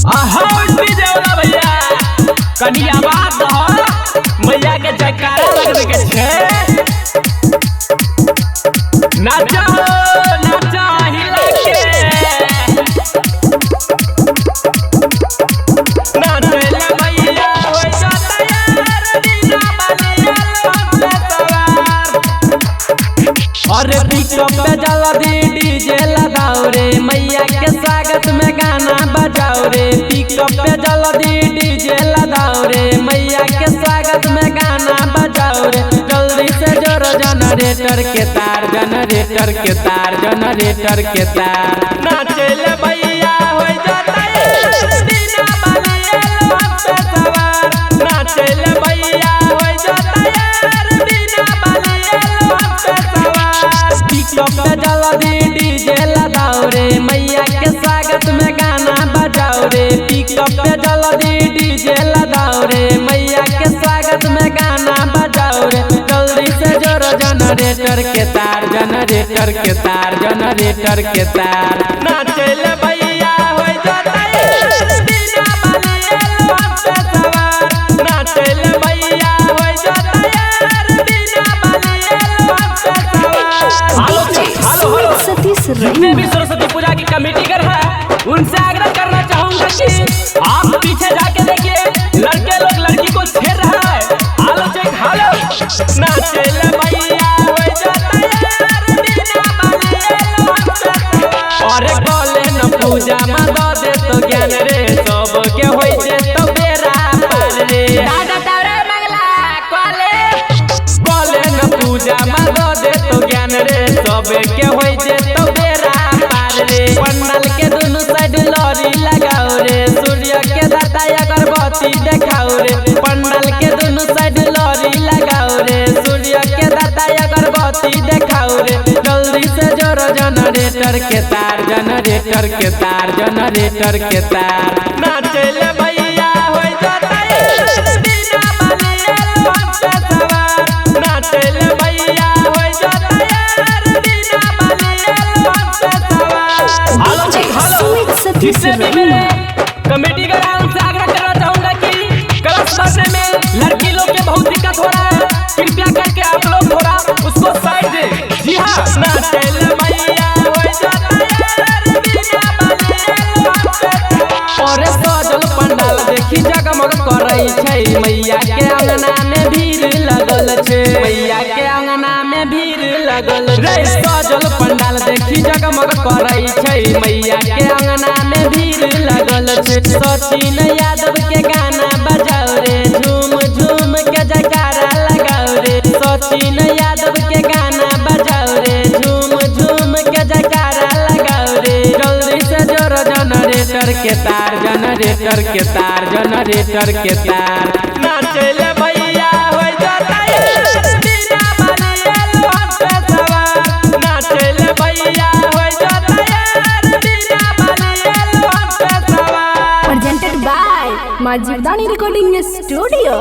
भैया कनिया बात मैया के जयकारा लगबे के छे। नाचा नाचा हिला के नाचे ले भैया हो जाता यार दीना बलिया लोग सवार। अरे पिकअप पे जला डीजे लगाओ रे मैया के स्वागत में गाना बजाओ रे। पिकअप पे जला डीजे लगाओ रे मैया के स्वागत में गाना बजाओ रे। जल्दी से जोड़ो जनरेटर के तार जनरेटर के तार जनरेटर के तार। नाचे ले भैया हो जाता यार दीना बलिया लोग सवार। नाचे ले भैया हो जाता यार दीना बलिया लोग सवार। पिकअप पे जला डीजे लगाओ रे मैया के स्वागत में गाना बजाओ रे। पिकअप पे जला डीजे लगाओ रे मैया के स्वागत में गाना बजाओ रे। जल्दी से जोड़ो जनरेटर के तार जनरेटर के तार जनरेटर के तार। नाचे ले भैया हो जाता यार दीना बलिया लोग सवार। नाचे ले भैया हो जाता यार दीना बलिया लोग सवार। हेलो जितने भी सरस्वती पूजा की कमेटी कर है उनसे आग्रह करना चाहूंगा कि आप पीछे जाके देखिए लड़के लोग लड़की को छेड़ रहा है। हालो चेक हालो नाचे ले भैया हो जाता यार दीना बलिया लोग सवार। अरे बोले न पूजा में दो दे तो ज्ञान रे सब के होई जे तो बेरा पार रे। दादा तारे मंगला बोले न पूजा में दो दे तो ज्ञान रे सब के होई जे तो बेरा पार रे। पंडाल के दोनों साइड लॉरी लगाओ रे सूर्य के दाता अगरबत्ती देखाओ रे। पंडाल के दोनों साइड लॉरी लगाओ रे सूर्य के दाता अगरबत्ती देखाओ रे। जल्दी से जोड़ो जनरेटर के तार जनरेटर के तार जनरेटर के तार। नाचे ले भैया हो जाता यार दीना बलिया लोग सवार। नाचे ले भैया हो जाता यार दीना बलिया लोग सवार। हेलो हेलो जिससे भी मेरे कमेटी का नाम से आग्रह करना चाहूंगा कि क्लास करने में लड़की लोग के बहुत दिक्कत हो रहा है। कृपया करके आप लोग थोड़ा उसको साइड दे। जी हाँ नाचे ले भैया हो जाता यार दीना बलिया लोग सवार। और सजल पंडाल देखी जगमग करई छै मैया के अंगना में भीड़ लगल छै मैया के अंगना में भीड़ लगल रे। सजल पंडाल देखी जगमग करई छै मैया के अंगना में भीड़ लगल छै। सचिन यादव के गाना बजाओ रे झूम झूम के जयकारा लगाओ रे। सचिन यादव के गाना बजाओ रे झूम झूम के जयकारा लगाओ रे। जल्दी से जोड़ो जनरेटर के तार जनरेटर के तार जनरेटर के तार। नाचे ले भैया हो जाता यार दीना बलिया लोग सवार। नाचे ले भैया हो जाता यार दीना बलिया लोग सवार। Presented by Majivdani Recording Studio।